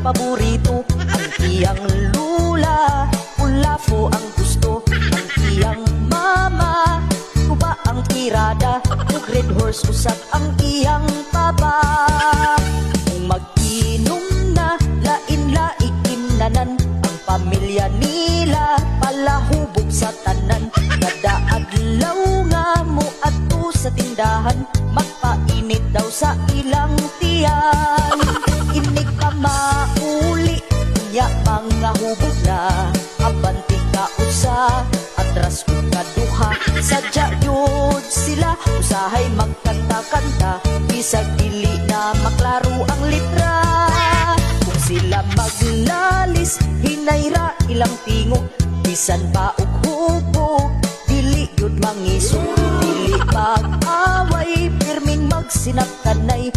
paborito. Ang iyang lula, ulafo ang gusto. Ang iyang mama, tuba ang tirada. Ug red horse usab ang iyang papa. Kung mag-inom na, lain-laing imnanan. Ang pamilya nila palahubog sa tanan. Kada adlaw nga mo adto sa tindahan, magpainit daw sa ilang tiyan. Inig pa mauli, nya mga hubog na. Abanti ka usa, atras ko kaduha. Sadya yun sila, usahay magkanta-kanta. Bisag dili na maklaro ang litra. Kung sila maglalis, hinayra ilang tingog. Bisan pa og hubog, dili yun mangisog. Dili mag-away, pirming magsinaptanay.